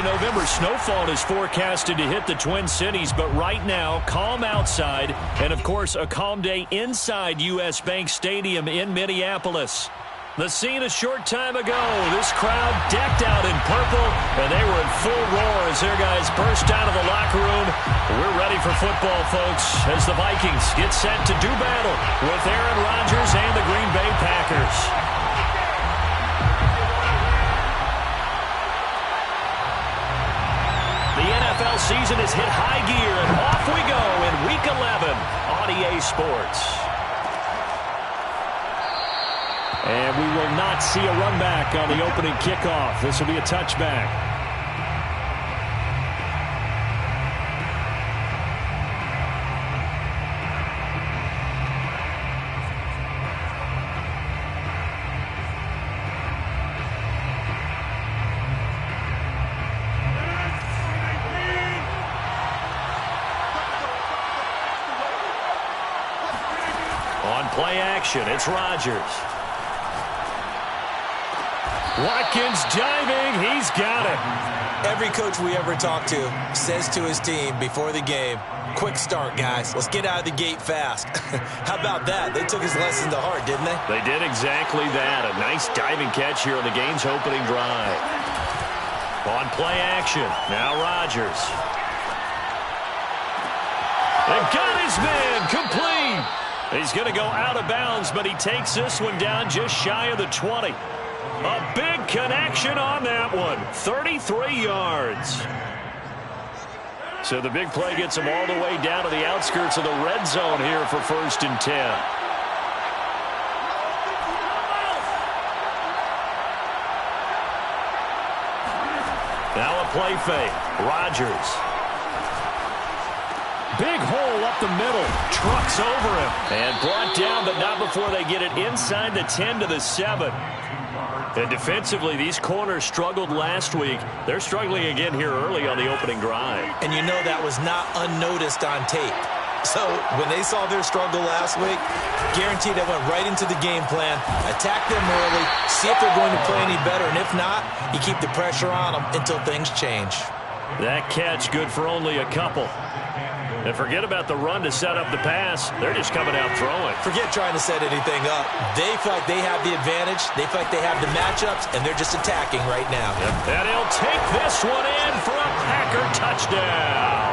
November. Snowfall is forecasted to hit the Twin Cities, but right now, calm outside, and of course, a calm day inside U.S. Bank Stadium in Minneapolis. The scene a short time ago, this crowd decked out in purple, and they were in full roar as their guys burst out of the locker room. We're ready for football, folks, as the Vikings get set to do battle with Aaron Rodgers and the Green Bay Packers. The NFL season has hit high gear, and off we go in Week 11 on EA Sports. And we will not see a run back on the opening kickoff. This will be a touchback. On play action, it's Rodgers. Watkins diving. He's got it. Every coach we ever talk to says to his team before the game, quick start, guys. Let's get out of the gate fast. How about that? They took his lesson to heart, didn't they? They did exactly that. A nice diving catch here on the game's opening drive. On play action, now Rodgers. And got his man complete. He's going to go out of bounds, but he takes this one down just shy of the 20. A big connection on that one. 33 yards. So the big play gets him all the way down to the outskirts of the red zone here for 1st and 10. Now a play fake. Rodgers. Big hole up the middle. Trucks over him. And brought down, but not before they get it inside the 10 to the 7. And defensively, these corners struggled last week. They're struggling again here early on the opening drive. And you know that was not unnoticed on tape. So when they saw their struggle last week, guaranteed they went right into the game plan, attack them early, see if they're going to play any better. And if not, you keep the pressure on them until things change. That catch good for only a couple. And forget about the run to set up the pass. They're just coming out throwing. Forget trying to set anything up. They feel like they have the advantage. They feel like they have the matchups, and they're just attacking right now. Yep. And he'll take this one in for a Packer touchdown.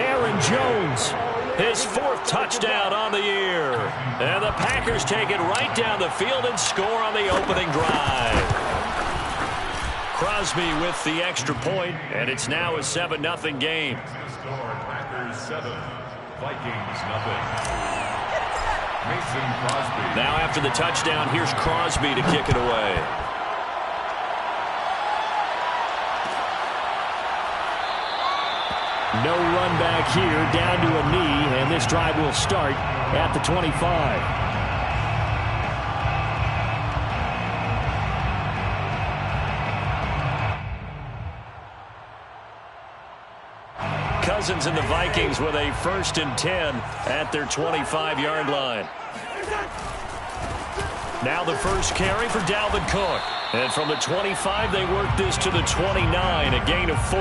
Aaron Jones, his 4th touchdown on the year. And the Packers take it right down the field and score on the opening drive. Crosby with the extra point, and it's now a 7-0 game. Packers 7, Vikings nothing. Mason Crosby. Now after the touchdown, here's Crosby to kick it away. No run back here, down to a knee, and this drive will start at the 25. Cousins and the Vikings with a 1st and 10 at their 25-yard line. Now the first carry for Dalvin Cook. And from the 25, they work this to the 29, a gain of 4.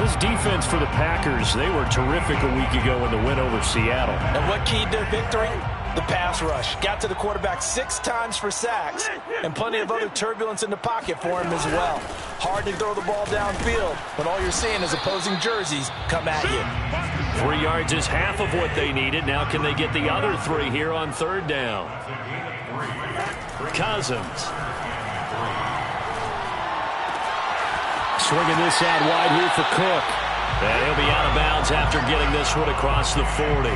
This defense for the Packers, they were terrific a week ago in the win over Seattle. And what keyed their victory? The pass rush. Got to the quarterback 6 times for sacks, and plenty of other turbulence in the pocket for him as well. Hard to throw the ball downfield when all you're seeing is opposing jerseys come at you. 3 yards is half of what they needed. Now can they get the other 3 here on 3rd down? Cousins. Swinging this out wide here for Cook. And he'll be out of bounds after getting this one across the 40.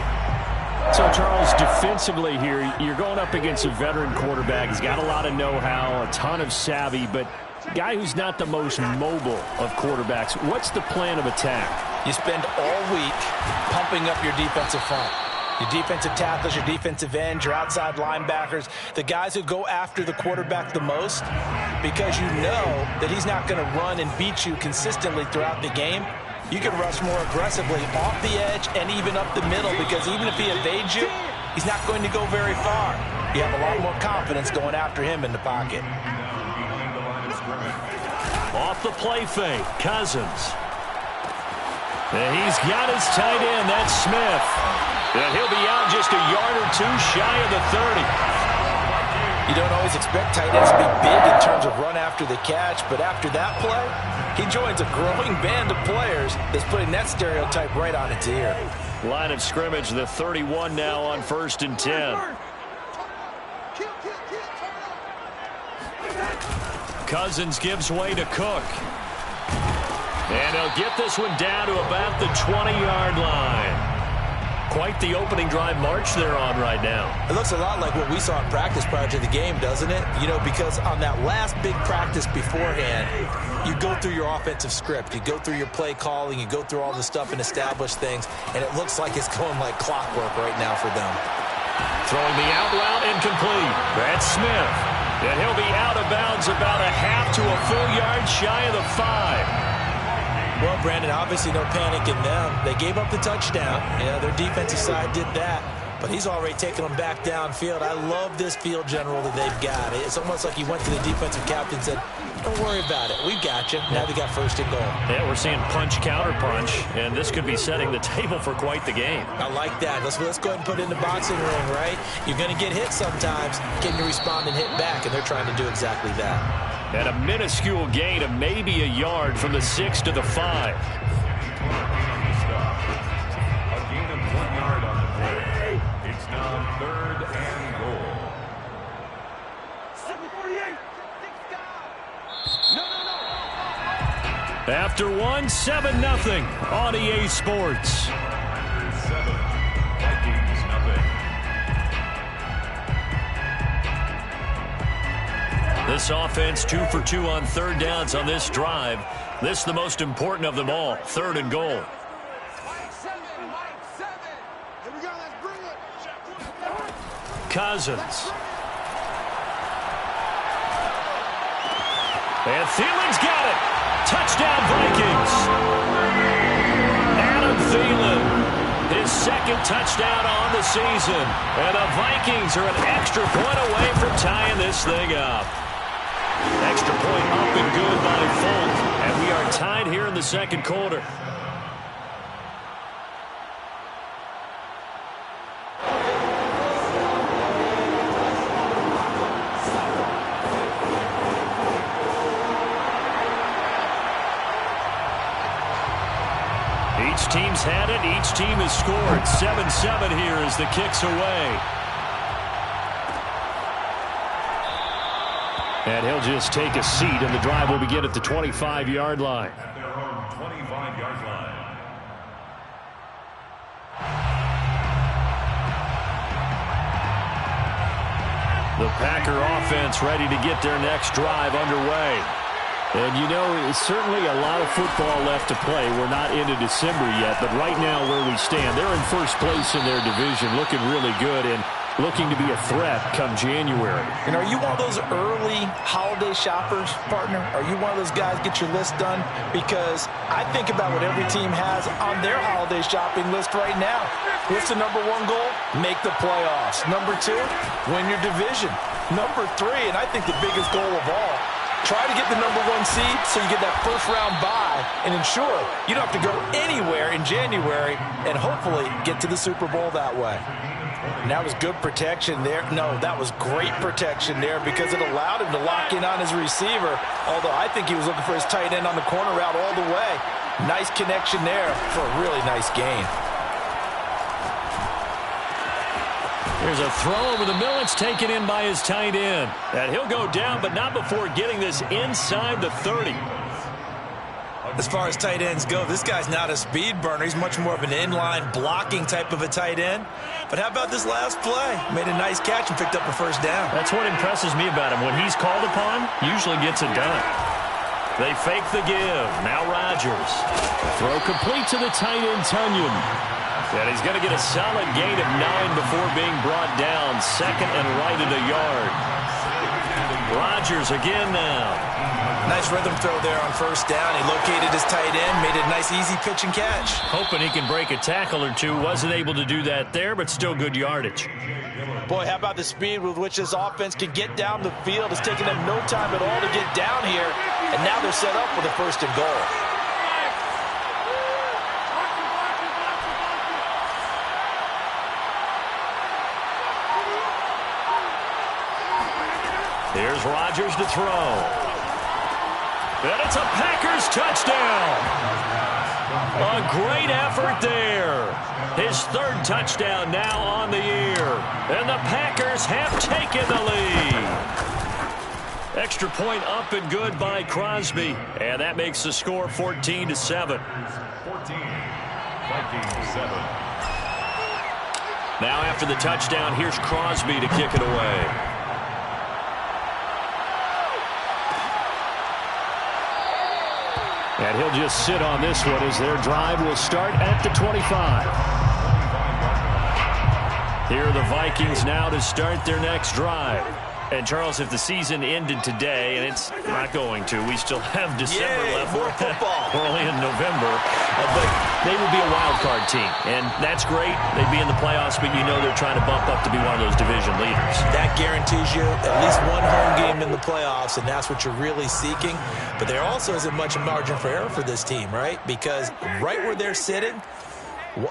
So, Charles, defensively here, you're going up against a veteran quarterback. He's got a lot of know-how, a ton of savvy, but a guy who's not the most mobile of quarterbacks. What's the plan of attack? You spend all week pumping up your defensive front. Your defensive tackles, your defensive ends, your outside linebackers, the guys who go after the quarterback the most, because you know that he's not going to run and beat you consistently throughout the game. You can rush more aggressively off the edge and even up the middle, because even if he evades you, he's not going to go very far. You have a lot more confidence going after him in the pocket. Off the play fake, Cousins. And he's got his tight end, that's Smith. And he'll be out just a yard or two shy of the 30. You don't always expect tight ends to be big in terms of run after the catch, but after that play, he joins a growing band of players that's putting that stereotype right on its ear. Line of scrimmage, the 31 now on 1st and 10. Cousins gives way to Cook. And he'll get this one down to about the 20-yard line. Quite the opening drive march they're on right now. It looks a lot like what we saw in practice prior to the game, doesn't it? You know, because on that last big practice beforehand, you go through your offensive script. You go through your play calling. You go through all the stuff and establish things. And it looks like it's going like clockwork right now for them. Throwing the out route incomplete. That's Smith. And he'll be out of bounds about a half to a full yard shy of the 5. Well, Brandon, obviously no panic in them. They gave up the touchdown. Yeah, their defensive side did that. But he's already taken them back downfield. I love this field general that they've got. It's almost like he went to the defensive captain and said, don't worry about it. We've got you. Now they got 1st and goal. Yeah, we're seeing punch, counter punch, and this could be setting the table for quite the game. I like that. Let's go ahead and put it in the boxing ring, right? You're going to get hit sometimes. Can you respond and hit back? And they're trying to do exactly that. And a minuscule gain of maybe a yard from the 6 to the 5. A gain of 1 yard on the play. It's now 3rd and goal. 748. After 1, 7-0 on EA Sports. Packers 7, Vikings nothing. This offense 2 for 2 on 3rd downs on this drive. This the most important of them all, 3rd and goal. Cousins. And Thielen's got it. Touchdown Vikings. Adam Thielen, his 2nd touchdown on the season. And the Vikings are an extra point away from tying this thing up. Extra point up and good by Folk. And we are tied here in the 2nd quarter. Each team's had it. Each team has scored. 7-7 here as the kick's away. And he'll just take a seat, and the drive will begin at the 25-yard line. At their own 25-yard line. The Packer offense ready to get their next drive underway. And, you know, it's certainly a lot of football left to play. We're not into December yet, but right now where we stand, they're in 1st place in their division, looking really good and looking to be a threat come January. And are you one of those early holiday shoppers, partner? Are you one of those guys get your list done? Because I think about what every team has on their holiday shopping list right now. What's the number 1 goal? Make the playoffs. Number 2, win your division. Number 3, and I think the biggest goal of all, try to get the number 1 seed so you get that 1st round bye and ensure you don't have to go anywhere in January and hopefully get to the Super Bowl that way. And that was good protection there. No, that was great protection there because it allowed him to lock in on his receiver, although I think he was looking for his tight end on the corner route all the way. Nice connection there for a really nice gain. There's a throw over the middle. It's taken in by his tight end. And he'll go down, but not before getting this inside the 30. As far as tight ends go, this guy's not a speed burner. He's much more of an inline blocking type of a tight end. But how about this last play? Made a nice catch and picked up a 1st down. That's what impresses me about him. When he's called upon, usually gets it done. They fake the give. Now Rodgers. Throw complete to the tight end, Tunyon. And he's going to get a solid gain of 9 before being brought down. 2nd and right at a yard. Rodgers again now. Nice rhythm throw there on 1st down. He located his tight end, made a nice easy pitch and catch. Hoping he can break a tackle or two. Wasn't able to do that there, but still good yardage. Boy, how about the speed with which this offense can get down the field? It's taking them no time at all to get down here. And now they're set up with a 1st and goal. Here's Rodgers to throw. And it's a Packers touchdown. A great effort there. His 3rd touchdown now on the year. And the Packers have taken the lead. Extra point up and good by Crosby. And that makes the score 14-7. 14, Vikings 7. Now after the touchdown, here's Crosby to kick it away. And he'll just sit on this one as their drive will start at the 25. Here are the Vikings now to start their next drive. And, Charles, if the season ended today, and it's not going to, we still have December left. More football. We're only in November. But they would be a wild card team. And that's great. They'd be in the playoffs, but you know they're trying to bump up to be one of those division leaders. That guarantees you at least one home game in the playoffs, and that's what you're really seeking. But there also isn't much margin for error for this team, right? Because right where they're sitting,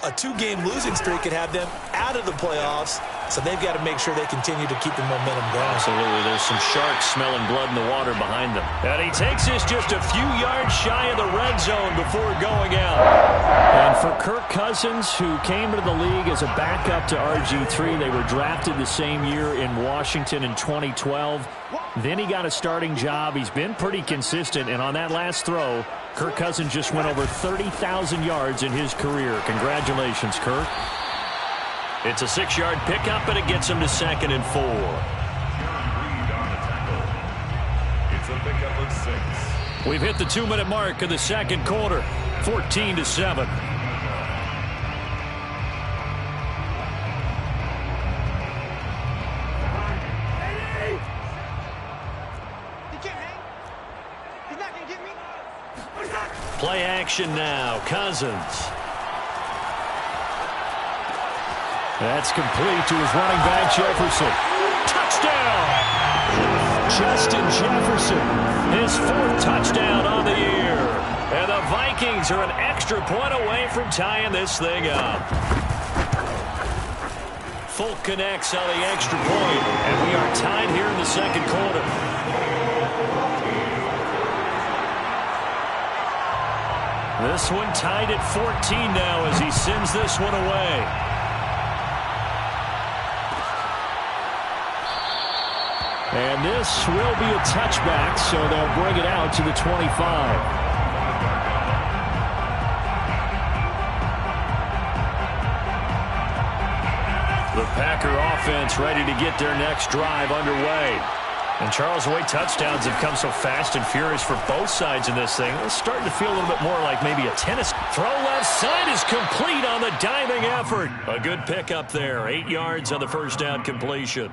a 2-game losing streak could have them out of the playoffs, so they've got to make sure they continue to keep the momentum going. Absolutely. There's some sharks smelling blood in the water behind them. And he takes this just a few yards shy of the red zone before going out. And for Kirk Cousins, who came into the league as a backup to RG3, they were drafted the same year in Washington in 2012. Then he got a starting job. He's been pretty consistent, and on that last throw, Kirk Cousins just went over 30,000 yards in his career. Congratulations, Kirk. It's a 6-yard pickup, and it gets him to 2nd and 4. It's a pickup of 6. We've hit the 2-minute mark of the second quarter, 14-7. Play action now. Cousins. That's complete to his running back, Jefferson. Touchdown! Justin Jefferson, his 4th touchdown on the year. And the Vikings are an extra point away from tying this thing up. Folk connects on the extra point, and we are tied here in the second quarter. This one tied at 14 now as he sends this one away. And this will be a touchback, so they'll bring it out to the 25. The Packer offense ready to get their next drive underway. And, Charles, the way touchdowns have come so fast and furious for both sides in this thing, it's starting to feel a little bit more like maybe a tennis. Throw left side is complete on the diving effort. A good pickup there. 8 yards on the first down completion.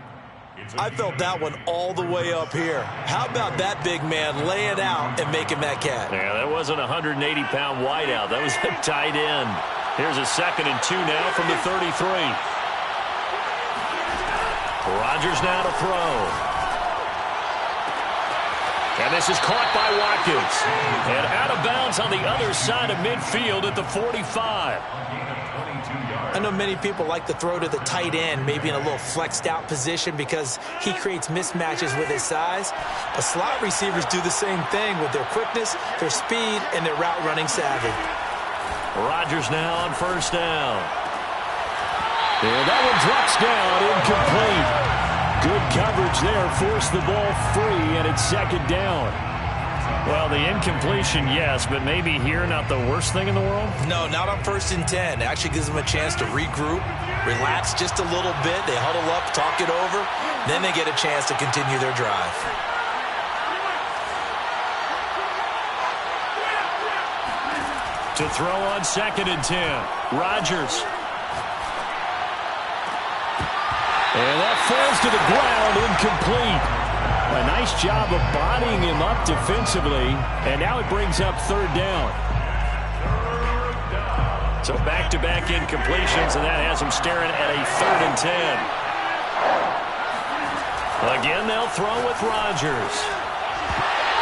I felt that one all the way up here. How about that big man laying out and making that catch? Yeah, that wasn't a 180-pound wideout. That was a tight end. Here's a 2nd and 2 now from the 33. Rodgers now to throw. And this is caught by Watkins. And out of bounds on the other side of midfield at the 45. I know many people like to throw to the tight end, maybe in a little flexed out position because he creates mismatches with his size. But slot receivers do the same thing with their quickness, their speed, and their route running savvy. Rodgers now on first down. And that one drops down, incomplete. Good coverage there, forced the ball free, and it's 2nd down. Well, the incompletion, yes, but maybe here not the worst thing in the world? No, not on 1st and 10. It actually gives them a chance to regroup, relax just a little bit. They huddle up, talk it over. Then they get a chance to continue their drive. To throw on 2nd and 10, Rodgers. And that falls to the ground, incomplete. A nice job of bodying him up defensively, and now it brings up 3rd down. So back-to-back incompletions, and that has him staring at a 3rd and 10. Again, they'll throw with Rodgers.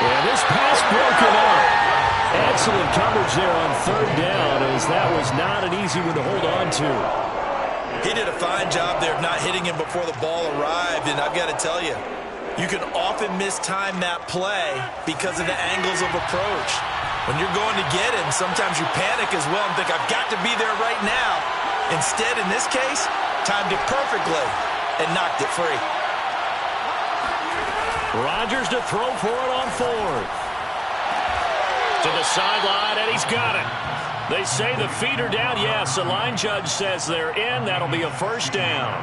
And this pass broken up. Excellent coverage there on third down, as that was not an easy one to hold on to. He did a fine job there of not hitting him before the ball arrived, and I've got to tell you, you can often mistime that play because of the angles of approach. When you're going to get him, sometimes you panic as well and think, I've got to be there right now. Instead, in this case, timed it perfectly and knocked it free. Rodgers to throw for it on fourth. To the sideline, and he's got it. They say the feet are down. Yes, the line judge says they're in. That'll be a first down.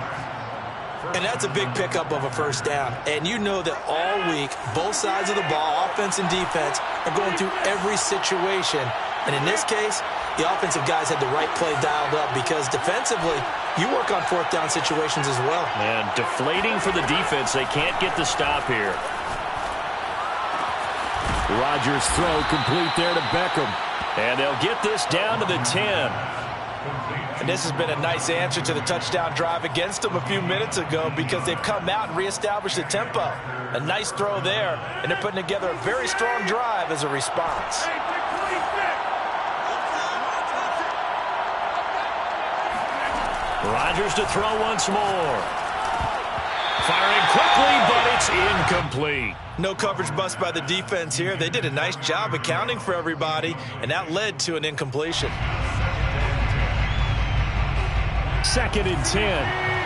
And that's a big pickup of a first down. And you know that all week, both sides of the ball, offense and defense, are going through every situation. And in this case, the offensive guys had the right play dialed up because defensively, you work on fourth down situations as well. And deflating for the defense. They can't get the stop here. Rodgers' throw complete there to Beckham. And they'll get this down to the 10. And this has been a nice answer to the touchdown drive against them a few minutes ago because they've come out and reestablished the tempo. A nice throw there, and they're putting together a very strong drive as a response. Rodgers to throw once more. Firing quickly, but it's incomplete. No coverage bust by the defense here. They did a nice job accounting for everybody, and that led to an incompletion. 2nd and 10.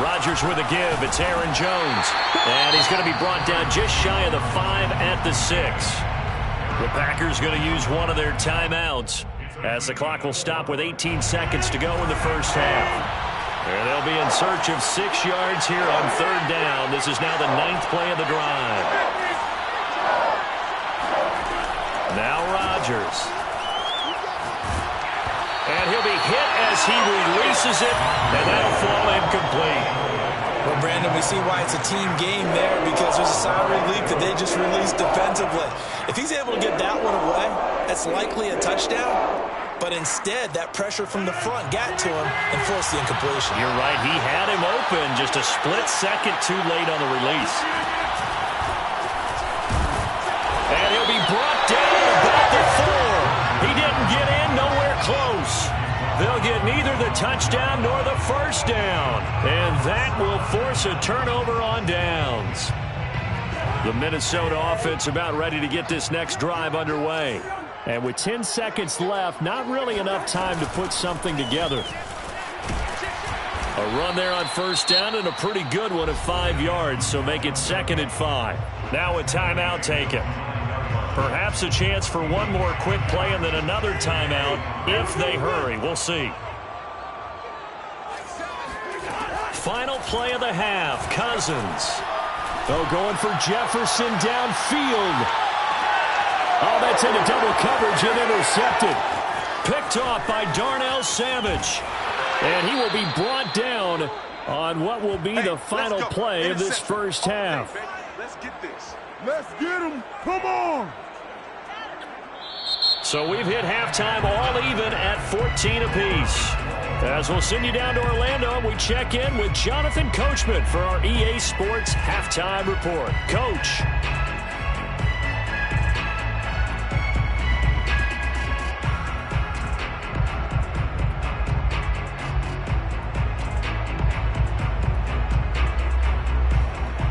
Rodgers with a give. It's Aaron Jones. And he's going to be brought down just shy of the 5 at the 6. The Packers going to use one of their timeouts as the clock will stop with 18 seconds to go in the first half. And they'll be in search of 6 yards here on third down. This is now the 9th play of the drive. Now Rodgers. And he'll be hit as he releases it, and that'll fall incomplete. Well, Brandon, we see why it's a team game there because there's a sigh of relief that they just released defensively. If he's able to get that one away, that's likely a touchdown. But instead, that pressure from the front got to him and forced the incompletion. You're right. He had him open just a split second too late on the release. And he'll be brought down about the 4. He didn't get in, nowhere close. They'll get neither the touchdown nor the first down. And that will force a turnover on downs. The Minnesota offense about ready to get this next drive underway. And with 10 seconds left, not really enough time to put something together. A run there on first down and a pretty good one at 5 yards, so make it 2nd and 5. Now a timeout taken. Perhaps a chance for one more quick play and then another timeout if they hurry. We'll see. Final play of the half. Cousins. Oh, going for Jefferson downfield. Oh, that's into double coverage and intercepted. Picked off by Darnell Savage. And he will be brought down on what will be the final play of this first half. Let's get this. Let's get him. Come on. So we've hit halftime all even at 14 apiece. As we'll send you down to Orlando, we check in with Jonathan Coachman for our EA Sports Halftime Report. Coach.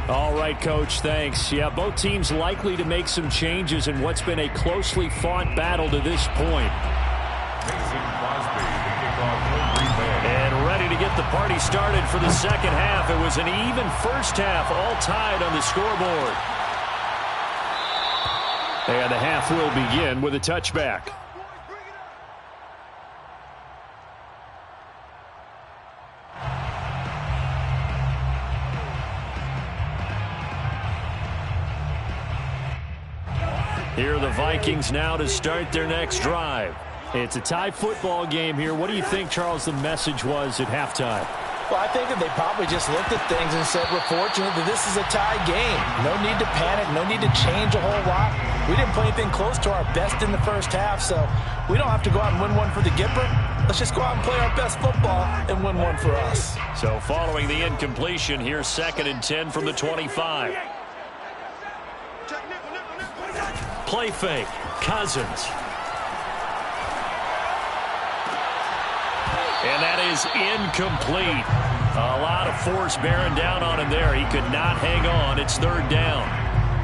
All right, Coach, thanks. Yeah, both teams likely to make some changes in what's been a closely fought battle to this point. And ready to get the party started for the second half. It was an even first half, all tied on the scoreboard. And the half will begin with a touchback. Here are the Vikings now to start their next drive. It's a tie football game here. What do you think, Charles, the message was at halftime? Well, I think that they probably just looked at things and said, we're fortunate that this is a tie game. No need to panic, no need to change a whole lot. We didn't play anything close to our best in the first half, so we don't have to go out and win one for the Gipper. Let's just go out and play our best football and win one for us. So following the incompletion, here's 2nd and 10 from the 25. Play fake, Cousins. And that is incomplete. A lot of force bearing down on him there. He could not hang on. It's 3rd down.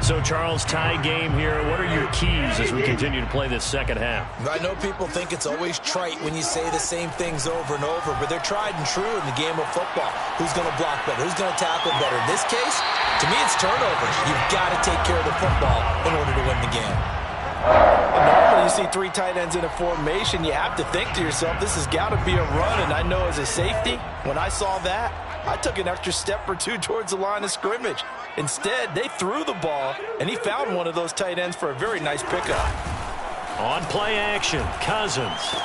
So, Charles, tie game here. What are your keys as we continue to play this second half? I know people think it's always trite when you say the same things over and over, but they're tried and true in the game of football. Who's going to block better? Who's going to tackle better? In this case, to me, it's turnovers. You've got to take care of the football in order to win the game. Normally, you see 3 tight ends in a formation, you have to think to yourself, this has got to be a run, and I know as a safety, when I saw that, I took an extra step or 2 towards the line of scrimmage. Instead, they threw the ball, and he found one of those tight ends for a very nice pickup. On play action, Cousins.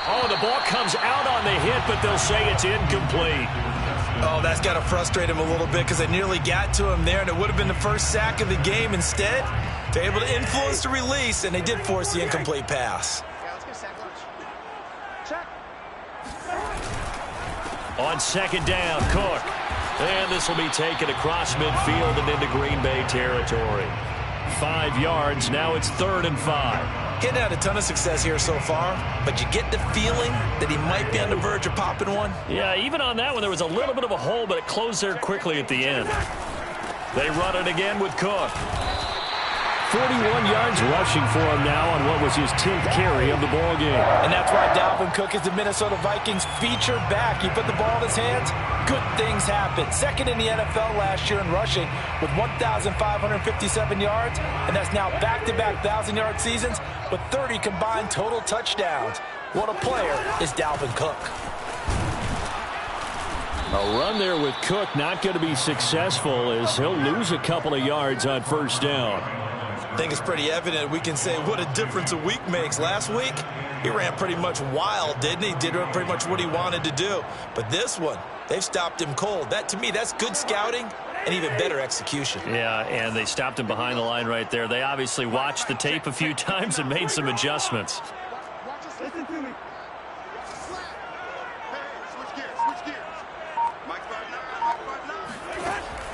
Oh, the ball comes out on the hit, but they'll say it's incomplete. Oh, that's got to frustrate him a little bit because they nearly got to him there, and it would have been the first sack of the game. Instead, they're able to influence the release, and they did force the incomplete pass. On 2nd down, Cook. And this will be taken across midfield and into Green Bay territory. 5 yards. Now it's 3rd and 5. Getting had a ton of success here so far, but you get the feeling that he might be on the verge of popping one. Yeah, even on that one, there was a little bit of a hole, but it closed there quickly at the end. They run it again with Cook. 41 yards rushing for him now on what was his 10th carry of the ball game. And that's why Dalvin Cook is the Minnesota Vikings featured back. You put the ball in his hands, good things happen. 2nd in the NFL last year in rushing with 1,557 yards, and that's now back-to-back 1,000-yard seasons with 30 combined total touchdowns. What a player is Dalvin Cook. A run there with Cook not going to be successful as he'll lose a couple of yards on 1st down. I think it's pretty evident we can say what a difference a week makes. Last week, he ran pretty much wild, didn't he? Did pretty much what he wanted to do. But this one, they've stopped him cold. That, to me, that's good scouting and even better execution. Yeah, and they stopped him behind the line right there. They obviously watched the tape a few times and made some adjustments. Listen to me. Switch gears. Mike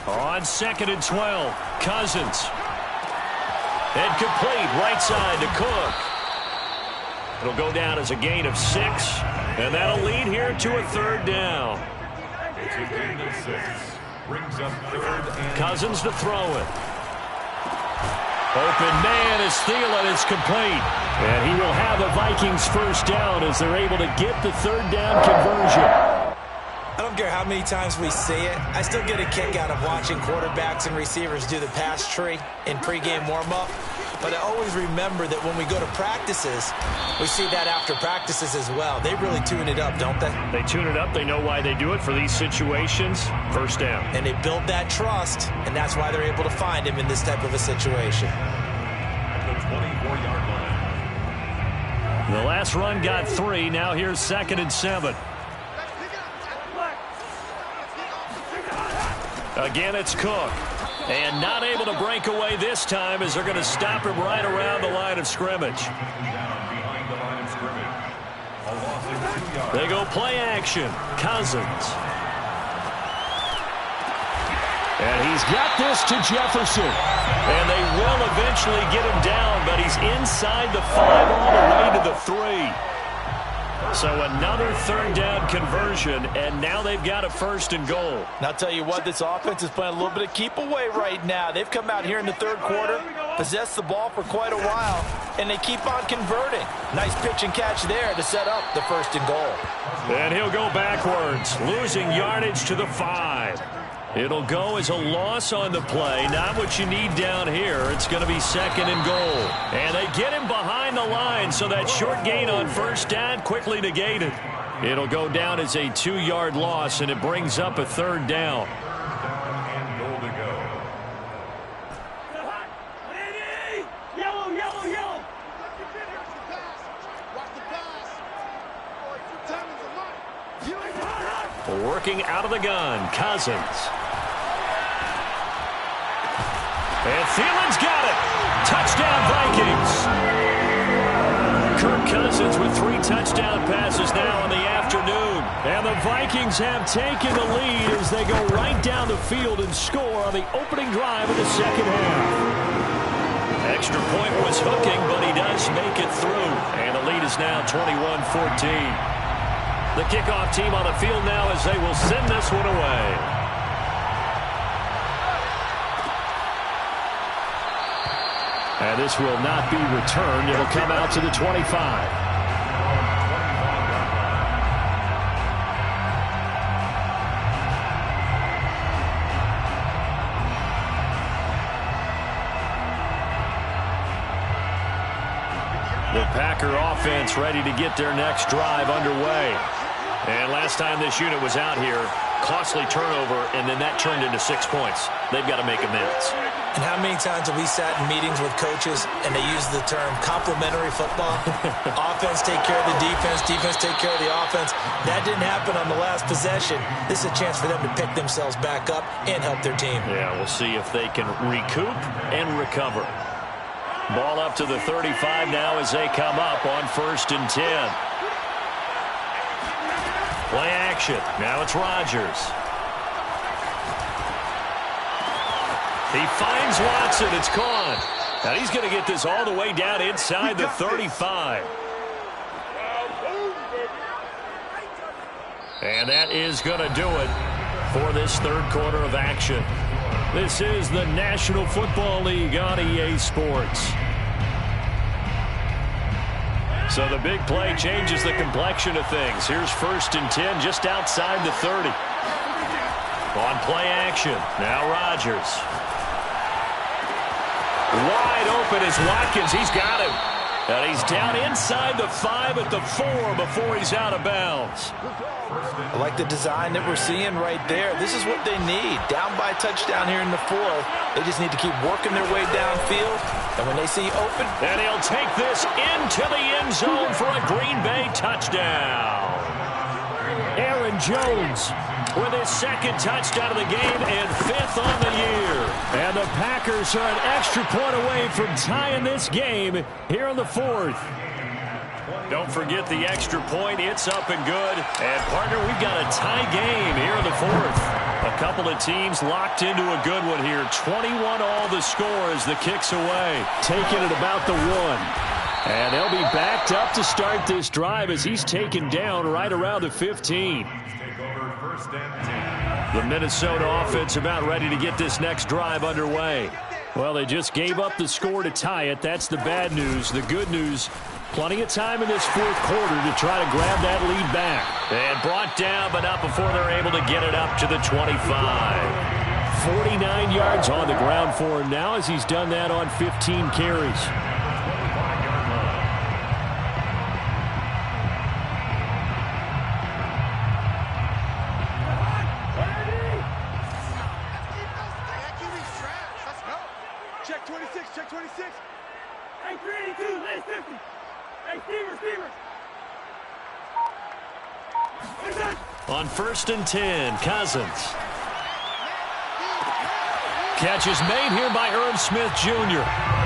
5'9". On 2nd and 12, Cousins. And complete right side to Cook. It'll go down as a gain of 6, and that'll lead here to a 3rd down. It's a gain of 6. Brings up 3rd and... Cousins to throw it. Open man is Thielen. It's complete. And he will have the Vikings 1st down as they're able to get the 3rd down conversion. I don't care how many times we see it. I still get a kick out of watching quarterbacks and receivers do the pass tree in pregame warm-up. But I always remember that when we go to practices, we see that after practices as well. They really tune it up, don't they? They tune it up. They know why they do it for these situations. 1st down. And they build that trust, and that's why they're able to find him in this type of a situation. At the 24-yard line. The last run got 3. Now here's 2nd and 7. Again, it's Cook. And not able to break away this time as they're going to stop him right around the line of scrimmage. Down behind the line of scrimmage. A loss of 2 yards. They go play action. Cousins. And he's got this to Jefferson. And they will eventually get him down, but he's inside the 5 all the way to the 3. So another 3rd down conversion, and now they've got a 1st and goal. And I'll tell you what, this offense is playing a little bit of keep away right now. They've come out here in the 3rd quarter, possessed the ball for quite a while, and they keep on converting. Nice pitch and catch there to set up the 1st and goal. And he'll go backwards, losing yardage to the 5. It'll go as a loss on the play. Not what you need down here. It's going to be 2nd and goal. And they get him behind the line, so that short gain on 1st down quickly negated. It'll go down as a 2-yard loss, and it brings up a 3rd down. And goal to go. looking out of the gun. Cousins. And Thielen's got it. Touchdown, Vikings. Kirk Cousins with 3 touchdown passes now in the afternoon. And the Vikings have taken the lead as they go right down the field and score on the opening drive of the second half. Extra point was hooking, but he does make it through. And the lead is now 21-14. The kickoff team on the field now as they will send this one away. And this will not be returned. It'll come out to the 25. The Packer offense ready to get their next drive underway. And last time this unit was out here, costly turnover, and then that turned into 6 points. They've got to make amends. And how many times have we sat in meetings with coaches and they use the term complementary football? Offense take care of the defense, defense take care of the offense. That didn't happen on the last possession. This is a chance for them to pick themselves back up and help their team. Yeah, we'll see if they can recoup and recover. Ball up to the 35 now as they come up on 1st and 10. Play action. Now it's Rodgers. He finds Watson. It's gone. Now he's going to get this all the way down inside the 35. And that is going to do it for this third quarter of action. This is the National Football League on EA Sports. So the big play changes the complexion of things. Here's 1st and 10 just outside the 30. On play action. Now Rodgers. Wide open is Watkins. He's got him. And he's down inside the 5 at the 4 before he's out of bounds. I like the design that we're seeing right there. This is what they need. Down by a touchdown here in the 4th. They just need to keep working their way downfield. And when they see open. And he'll take this into the end zone for a Green Bay touchdown. Aaron Jones with his 2nd touchdown of the game and 5th on the year. And the Packers are an extra point away from tying this game here in the 4th. Don't forget the extra point. It's up and good. And, partner, we've got a tie game here in the 4th. A couple of teams locked into a good one here. 21 all the score as the kick's away. Taking it about the 1. And they'll be backed up to start this drive as he's taken down right around the 15. The Minnesota offense about ready to get this next drive underway. Well, they just gave up the score to tie it. That's the bad news. The good news, plenty of time in this 4th quarter to try to grab that lead back. And brought down, but not before they're able to get it up to the 25. 49 yards on the ground for him now as he's done that on 15 carries. On 1st and 10, Cousins. Catch is made here by Irv Smith Jr.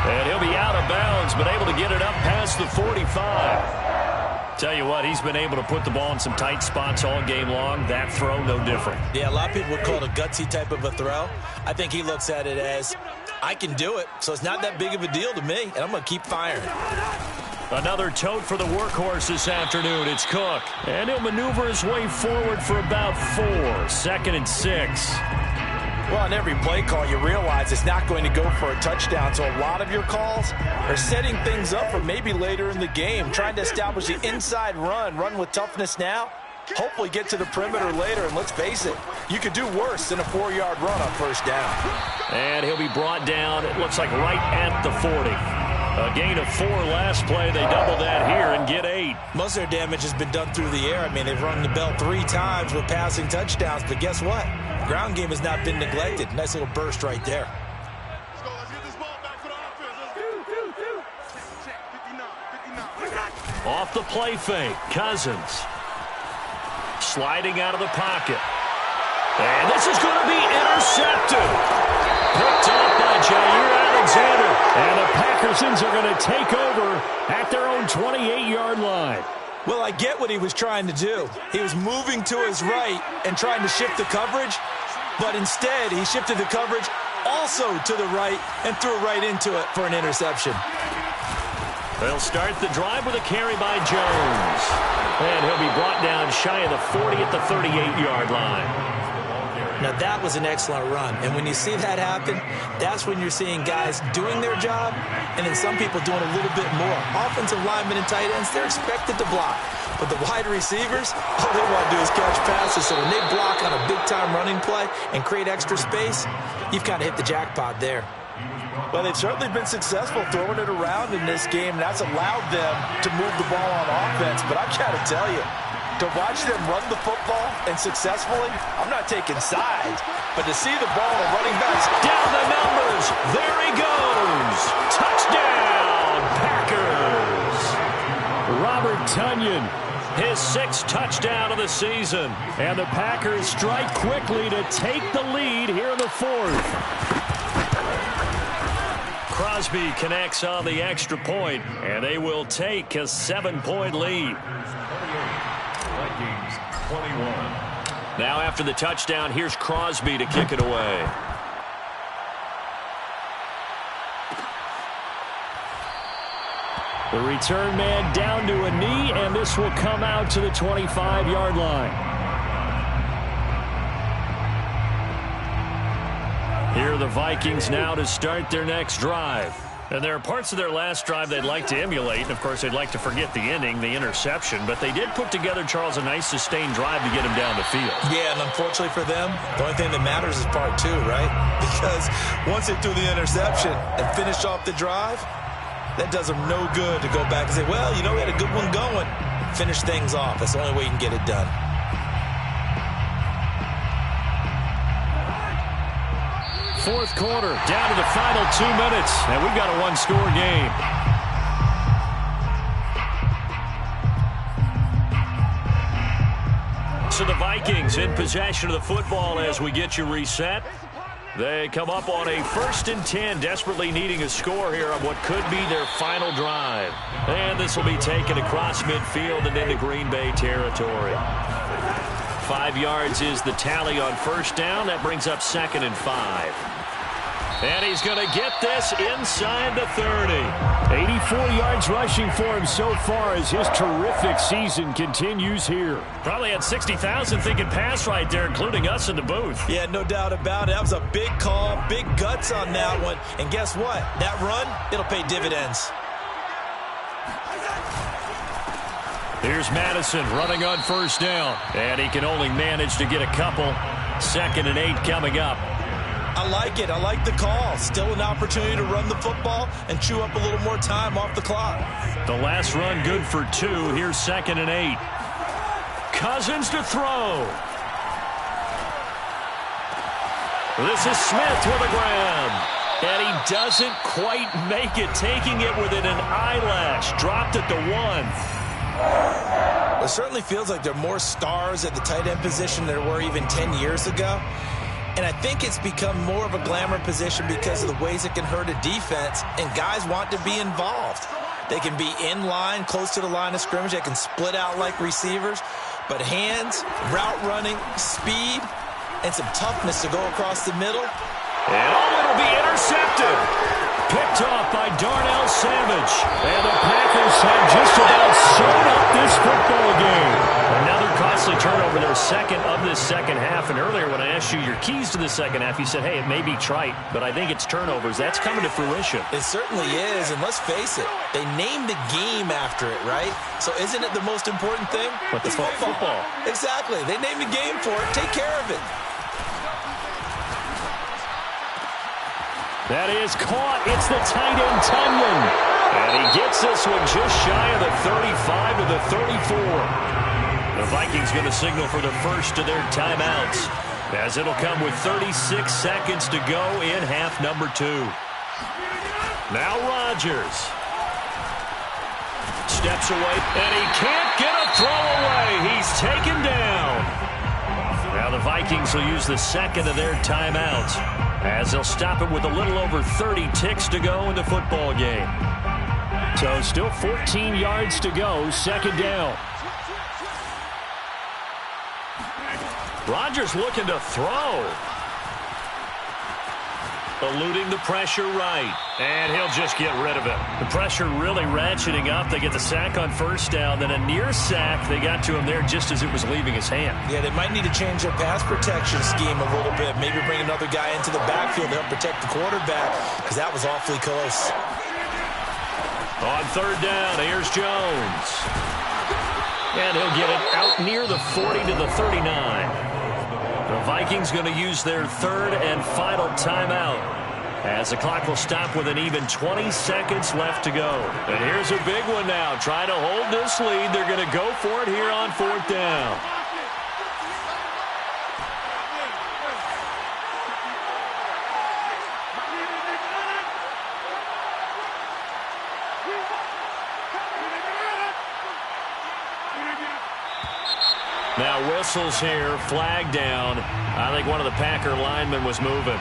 And he'll be out of bounds, but able to get it up past the 45. Tell you what, he's been able to put the ball in some tight spots all game long. That throw, no different. Yeah, a lot of people would call it a gutsy type of a throw. I think he looks at it as, I can do it, so it's not that big of a deal to me, and I'm going to keep firing. Another tote for the workhorse this afternoon. It's Cook. And he'll maneuver his way forward for about 4. 2nd and 6. Well, on every play call, you realize it's not going to go for a touchdown. So a lot of your calls are setting things up for maybe later in the game, trying to establish the inside run with toughness now. Hopefully get to the perimeter later, and let's face it, you could do worse than a 4-yard run on 1st down. And he'll be brought down, it looks like right at the 40. A gain of 4 last play. They double that here and get 8. Most of their damage has been done through the air. I mean, they've rung the bell 3 times with passing touchdowns, but guess what? Ground game has not been neglected. Nice little burst right there. Let's go. Let's get this ball back for the offense. Let's go. Check. 59. Off the play fake, Cousins. Sliding out of the pocket. And this is going to be intercepted. Picked up by Jair Alexander. And the Packersons are going to take over at their own 28-yard line. Well, I get what he was trying to do. He was moving to his right and trying to shift the coverage, but instead he shifted the coverage also to the right and threw right into it for an interception. They'll start the drive with a carry by Jones. And he'll be brought down shy of the 40 at the 38-yard line. Now, that was an excellent run. And when you see that happen, that's when you're seeing guys doing their job and then some people doing a little bit more. Offensive linemen and tight ends, they're expected to block. But the wide receivers, all they want to do is catch passes. So when they block on a big-time running play and create extra space, you've kind of hit the jackpot there. Well, they've certainly been successful throwing it around in this game. That's allowed them to move the ball on offense. But I've got to tell you, to watch them run the football and successfully, I'm not taking sides, but to see the ball and running backs down the numbers, there he goes. Touchdown, Packers. Robert Tonyan, his 6th touchdown of the season. And the Packers strike quickly to take the lead here in the 4th. Crosby connects on the extra point, and they will take a 7-point lead. Vikings 21. Now after the touchdown, here's Crosby to kick it away. The return man down to a knee, and this will come out to the 25-yard line. Here are the Vikings now to start their next drive. And there are parts of their last drive they'd like to emulate. And, of course, they'd like to forget the ending, the interception. But they did put together, Charles, a nice sustained drive to get him down the field. Yeah, and unfortunately for them, the only thing that matters is part 2, right? Because once they threw the interception and finished off the drive, that does them no good to go back and say, well, you know, we had a good one going. Finish things off. That's the only way you can get it done. Fourth quarter, down to the final 2 minutes, and we've got a one-score game. So the Vikings in possession of the football as we get you reset. They come up on a 1st and 10, desperately needing a score here on what could be their final drive. And this will be taken across midfield and into Green Bay territory. 5 yards is the tally on 1st down. That brings up 2nd and 5. And he's going to get this inside the 30. 84 yards rushing for him so far as his terrific season continues here. Probably had 60,000 thinking pass right there, including us in the booth. Yeah, no doubt about it. That was a big call, big guts on that one. And guess what? That run, it'll pay dividends. Here's Madison running on 1st down. And he can only manage to get a couple. 2nd and 8 coming up. I like it. I like the call. Still an opportunity to run the football and chew up a little more time off the clock. The last run good for 2. Here's 2nd and 8. Cousins to throw. This is Smith with a grab. And he doesn't quite make it, taking it within an eyelash. Dropped at the 1. It certainly feels like there are more stars at the tight end position than there were even 10 years ago. And I think it's become more of a glamour position because of the ways it can hurt a defense, and guys want to be involved. They can be in line, close to the line of scrimmage. They can split out like receivers. But hands, route running, speed, and some toughness to go across the middle. And it'll be intercepted. Picked off by Darnell Savage. And the Packers have just about sewn up this football game. Another costly turnover, their 2nd of this 2nd half. And earlier when I asked you your keys to the 2nd half, you said, hey, it may be trite, but I think it's turnovers. That's coming to fruition. It certainly is, and let's face it, they named the game after it, right? So isn't it the most important thing? But it's football. Exactly. They named the game for it. Take care of it. That is caught. It's the tight end, Tonyan. And he gets this one just shy of the 35 to the 34. The Vikings going to signal for the first of their timeouts, as it'll come with 36 seconds to go in half number 2. Now Rodgers steps away, and he can't get a throw away. He's taken down. Now the Vikings will use the second of their timeouts as they'll stop it with a little over 30 ticks to go in the football game. So still 14 yards to go, second down. Rodgers looking to throw. Eluding the pressure right. And he'll just get rid of it. The pressure really ratcheting up. They get the sack on first down. Then a near sack. They got to him there just as it was leaving his hand. Yeah, they might need to change their pass protection scheme a little bit. Maybe bring another guy into the backfield to help protect the quarterback, because that was awfully close. On third down, here's Jones. And he'll get it out near the 40 to the 39. The Vikings going to use their third and final timeout as the clock will stop with an even 20 seconds left to go. And here's a big one now. Trying to hold this lead. They're going to go for it here on fourth down. Now whistles here, flag down. I think one of the Packer linemen was moving.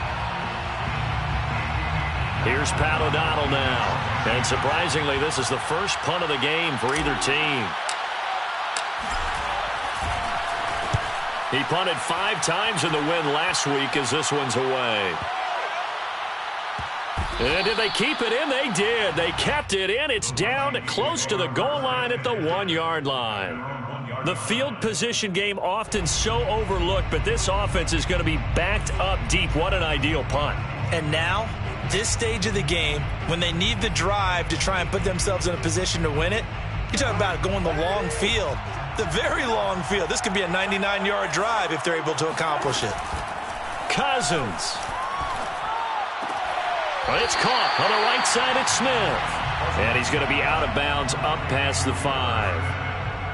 Here's Pat O'Donnell now. And surprisingly, this is the first punt of the game for either team. He punted 5 times in the win last week as this one's away. And did they keep it in? They did. They kept it in. It's down close to the goal line at the 1-yard line. The field position game often so overlooked, but this offense is going to be backed up deep. What an ideal punt. And now, this stage of the game, when they need the drive to try and put themselves in a position to win it, you talk about going the long field, the very long field. This could be a 99-yard drive if they're able to accomplish it. Cousins. It's caught on the right side at Smith. And he's going to be out of bounds up past the 5.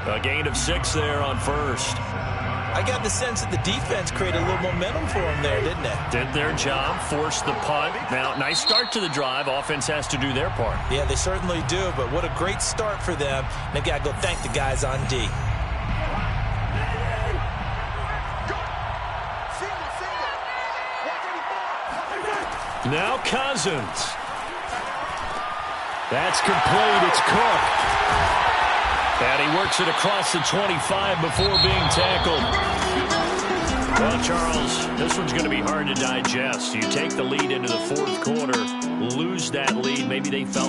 A gain of 6 there on first. I got the sense that the defense created a little momentum for them there, didn't they? Did their job, forced the punt. Now, nice start to the drive. Offense has to do their part. Yeah, they certainly do, but what a great start for them. They've got to go thank the guys on D. Now Cousins. That's complete. It's Cook. And he works it across the 25 before being tackled. Well, Charles, this one's going to be hard to digest. You take the lead into the fourth quarter, lose that lead. Maybe they felt